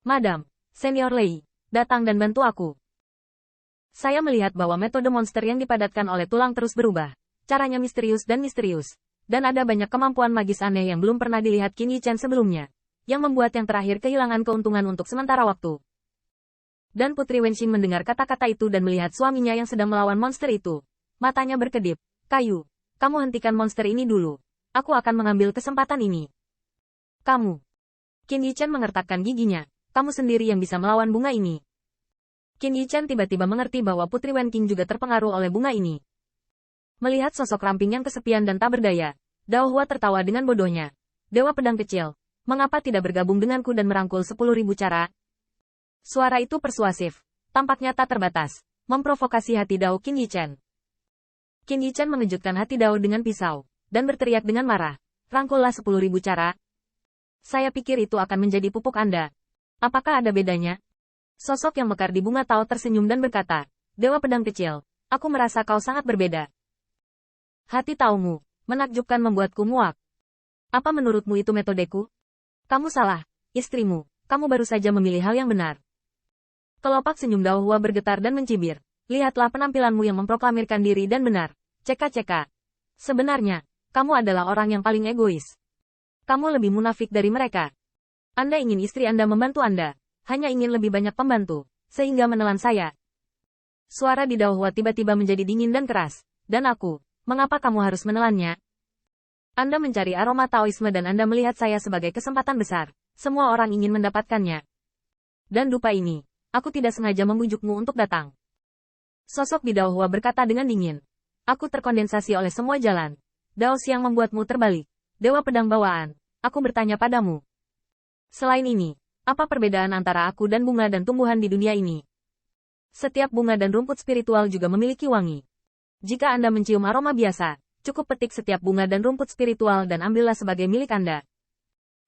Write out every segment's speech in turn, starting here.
Madam, Senior Lei, datang dan bantu aku. Saya melihat bahwa metode monster yang dipadatkan oleh tulang terus berubah. Caranya misterius. Dan ada banyak kemampuan magis aneh yang belum pernah dilihat Qin Yichen sebelumnya. Yang membuat yang terakhir kehilangan keuntungan untuk sementara waktu. Dan Putri Wenxin mendengar kata-kata itu dan melihat suaminya yang sedang melawan monster itu. Matanya berkedip. Kayu, kamu hentikan monster ini dulu. Aku akan mengambil kesempatan ini. Kamu. Qin Yichen mengertakkan giginya. Kamu sendiri yang bisa melawan bunga ini. Qin Yichen tiba-tiba mengerti bahwa Putri Wenqing juga terpengaruh oleh bunga ini. Melihat sosok ramping yang kesepian dan tak berdaya, Dao Hua tertawa dengan bodohnya. Dewa pedang kecil, mengapa tidak bergabung denganku dan merangkul 10.000 cara? Suara itu persuasif, tampaknya tak terbatas, memprovokasi hati Dao Qin Yichen. Qin Yichen mengejutkan hati Dao dengan pisau, dan berteriak dengan marah. Rangkullah 10.000 cara. Saya pikir itu akan menjadi pupuk Anda. Apakah ada bedanya? Sosok yang mekar di bunga Tao tersenyum dan berkata, Dewa pedang kecil, aku merasa kau sangat berbeda. Hati Taomu, menakjubkan membuatku muak. Apa menurutmu itu metodeku? Kamu salah, istrimu, kamu baru saja memilih hal yang benar. Kelopak senyum Dao Hua bergetar dan mencibir. Lihatlah penampilanmu yang memproklamirkan diri dan benar. Ceka. Sebenarnya, kamu adalah orang yang paling egois. Kamu lebih munafik dari mereka. Anda ingin istri Anda membantu Anda. Hanya ingin lebih banyak pembantu, sehingga menelan saya. Suara di Dao Hua tiba-tiba menjadi dingin dan keras. Dan aku, mengapa kamu harus menelannya? Anda mencari aroma Taoisme dan Anda melihat saya sebagai kesempatan besar. Semua orang ingin mendapatkannya. Dan dupa ini, aku tidak sengaja membujukmu untuk datang. Sosok di Dao Hua berkata dengan dingin. Aku terkondensasi oleh semua jalan. Dao Xiang membuatmu terbalik. Dewa pedang bawaan, aku bertanya padamu. Selain ini, apa perbedaan antara aku dan bunga dan tumbuhan di dunia ini? Setiap bunga dan rumput spiritual juga memiliki wangi. Jika Anda mencium aroma biasa, cukup petik setiap bunga dan rumput spiritual dan ambillah sebagai milik Anda.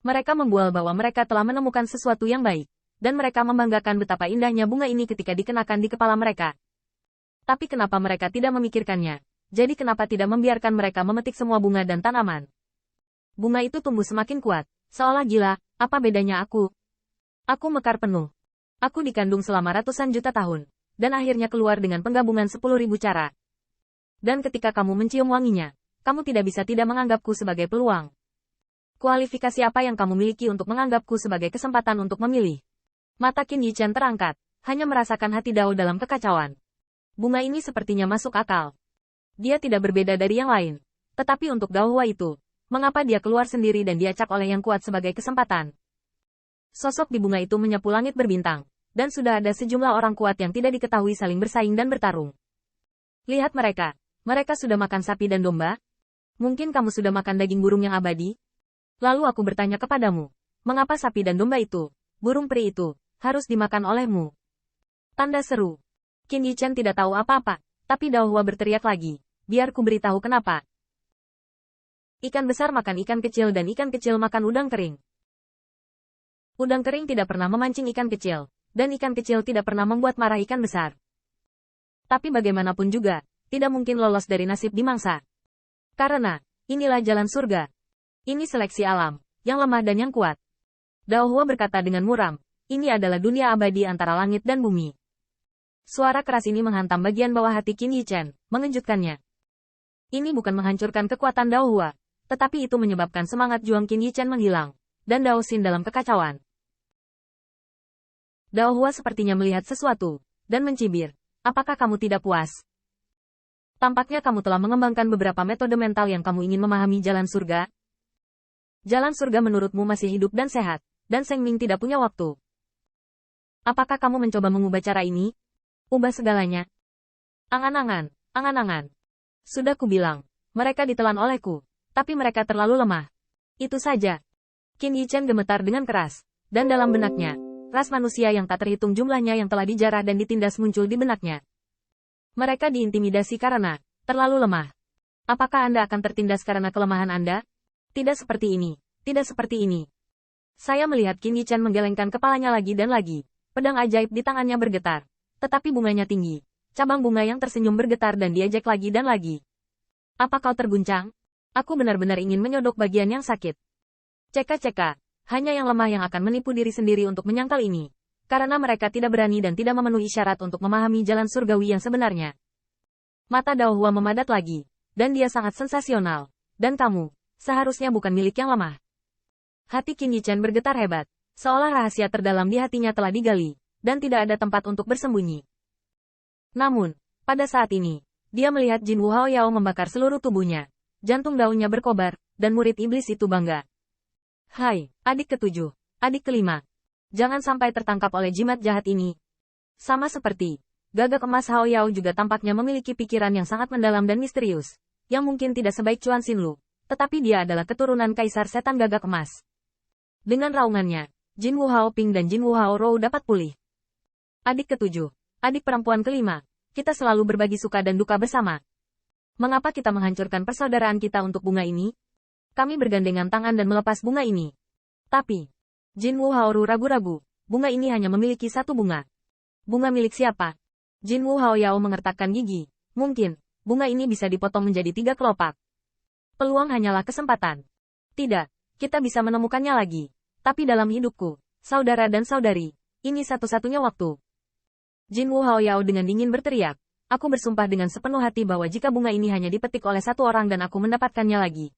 Mereka membual bahwa mereka telah menemukan sesuatu yang baik, dan mereka membanggakan betapa indahnya bunga ini ketika dikenakan di kepala mereka. Tapi kenapa mereka tidak memikirkannya? Jadi kenapa tidak membiarkan mereka memetik semua bunga dan tanaman? Bunga itu tumbuh semakin kuat, seolah gila, apa bedanya aku? Aku mekar penuh. Aku dikandung selama ratusan juta tahun, dan akhirnya keluar dengan penggabungan 10.000 cara. Dan ketika kamu mencium wanginya, kamu tidak bisa tidak menganggapku sebagai peluang. Kualifikasi apa yang kamu miliki untuk menganggapku sebagai kesempatan untuk memilih? Mata Qin Yichen terangkat, hanya merasakan hati Dao dalam kekacauan. Bunga ini sepertinya masuk akal. Dia tidak berbeda dari yang lain. Tetapi untuk Dao Hua itu, mengapa dia keluar sendiri dan diacak oleh yang kuat sebagai kesempatan? Sosok di bunga itu menyapu langit berbintang, dan sudah ada sejumlah orang kuat yang tidak diketahui saling bersaing dan bertarung. Lihat mereka. Mereka sudah makan sapi dan domba? Mungkin kamu sudah makan daging burung yang abadi? Lalu aku bertanya kepadamu, mengapa sapi dan domba itu, burung peri itu, harus dimakan olehmu? Tanda seru. Qin Yichen tidak tahu apa-apa, tapi Dao Hua berteriak lagi, biar ku beritahu kenapa. Ikan besar makan ikan kecil dan ikan kecil makan udang kering. Udang kering tidak pernah memancing ikan kecil, dan ikan kecil tidak pernah membuat marah ikan besar. Tapi bagaimanapun juga, tidak mungkin lolos dari nasib dimangsa. Karena, inilah jalan surga. Ini seleksi alam, yang lemah dan yang kuat. Dao Hua berkata dengan muram, ini adalah dunia abadi antara langit dan bumi. Suara keras ini menghantam bagian bawah hati Qin Yichen, mengejutkannya. Ini bukan menghancurkan kekuatan Dao Hua, tetapi itu menyebabkan semangat juang Qin Yichen menghilang, dan Dao Xin dalam kekacauan. Dao Hua sepertinya melihat sesuatu, dan mencibir, apakah kamu tidak puas? Tampaknya kamu telah mengembangkan beberapa metode mental yang kamu ingin memahami jalan surga. Jalan surga menurutmu masih hidup dan sehat, dan Seng Ming tidak punya waktu. Apakah kamu mencoba mengubah cara ini? Ubah segalanya. Angan-angan. Sudah kubilang, mereka ditelan olehku, tapi mereka terlalu lemah. Itu saja. Qin Yichen gemetar dengan keras, dan dalam benaknya, ras manusia yang tak terhitung jumlahnya yang telah dijarah dan ditindas muncul di benaknya. Mereka diintimidasi karena terlalu lemah. Apakah Anda akan tertindas karena kelemahan Anda? Tidak seperti ini. Tidak seperti ini. Saya melihat Qin Yichen menggelengkan kepalanya lagi dan lagi. Pedang ajaib di tangannya bergetar. Tetapi bunganya tinggi. Cabang bunga yang tersenyum bergetar dan diejek lagi dan lagi. Apa kau terguncang? Aku benar-benar ingin menyodok bagian yang sakit. Ceka. Hanya yang lemah yang akan menipu diri sendiri untuk menyangkal ini. Karena mereka tidak berani dan tidak memenuhi syarat untuk memahami jalan surgawi yang sebenarnya. Mata Dao Hua memadat lagi. Dan dia sangat sensasional. Dan kamu, seharusnya bukan milik yang lemah. Hati Qin Yichen bergetar hebat. Seolah rahasia terdalam di hatinya telah digali. Dan tidak ada tempat untuk bersembunyi. Namun, pada saat ini, dia melihat Jin Wu Hao Yao membakar seluruh tubuhnya. Jantung daunnya berkobar, dan murid iblis itu bangga. Hai, adik ketujuh, adik kelima. Jangan sampai tertangkap oleh jimat jahat ini. Sama seperti Gagak Emas Hao Yao juga tampaknya memiliki pikiran yang sangat mendalam dan misterius. Yang mungkin tidak sebaik Chuan Xinlu. Tetapi dia adalah keturunan Kaisar Setan Gagak Emas. Dengan raungannya, Jin Wu Hao Ping dan Jin Wu Hao Rou dapat pulih. Adik ketujuh, adik perempuan kelima. Kita selalu berbagi suka dan duka bersama. Mengapa kita menghancurkan persaudaraan kita untuk bunga ini? Kami bergandengan tangan dan melepas bunga ini. Tapi, Jin Wu Hao Ru ragu-ragu, bunga ini hanya memiliki satu bunga. Bunga milik siapa? Jin Wu Hao Yao mengertakkan gigi. Mungkin, bunga ini bisa dipotong menjadi 3 kelopak. Peluang hanyalah kesempatan. Tidak, kita bisa menemukannya lagi. Tapi dalam hidupku, saudara dan saudari, ini satu-satunya waktu. Jin Wu Hao Yao dengan dingin berteriak. Aku bersumpah dengan sepenuh hati bahwa jika bunga ini hanya dipetik oleh satu orang dan aku mendapatkannya lagi,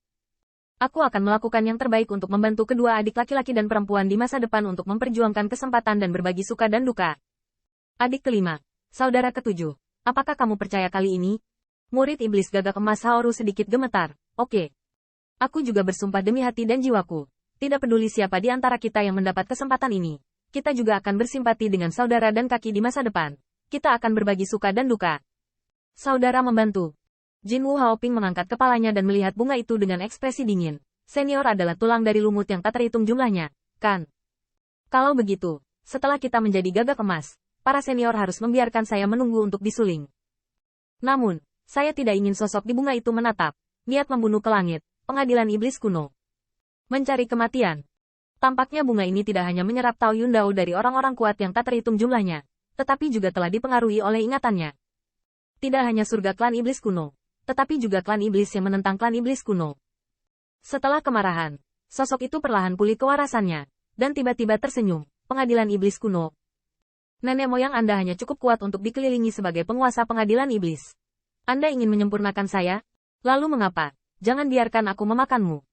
aku akan melakukan yang terbaik untuk membantu kedua adik laki-laki dan perempuan di masa depan untuk memperjuangkan kesempatan dan berbagi suka dan duka. Adik kelima, saudara ketujuh, apakah kamu percaya kali ini? Murid iblis Gagak Emas Haoru sedikit gemetar. Oke. Aku juga bersumpah demi hati dan jiwaku. Tidak peduli siapa di antara kita yang mendapat kesempatan ini. Kita juga akan bersimpati dengan saudara dan kaki di masa depan. Kita akan berbagi suka dan duka. Saudara membantu. Jin Wu Haoping mengangkat kepalanya dan melihat bunga itu dengan ekspresi dingin. Senior adalah tulang dari lumut yang tak terhitung jumlahnya, kan? Kalau begitu, setelah kita menjadi Gagak Emas, para senior harus membiarkan saya menunggu untuk disuling. Namun, saya tidak ingin sosok di bunga itu menatap. Niat membunuh ke langit, pengadilan iblis kuno. Mencari kematian. Tampaknya bunga ini tidak hanya menyerap Tao Yundao dari orang-orang kuat yang tak terhitung jumlahnya, tetapi juga telah dipengaruhi oleh ingatannya. Tidak hanya surga klan iblis kuno, tetapi juga klan iblis yang menentang klan iblis kuno. Setelah kemarahan, sosok itu perlahan pulih kewarasannya, dan tiba-tiba tersenyum. Pengadilan iblis kuno. Nenek moyang Anda hanya cukup kuat untuk dikelilingi sebagai penguasa pengadilan iblis. Anda ingin menyempurnakan saya? Lalu mengapa? Jangan biarkan aku memakanmu.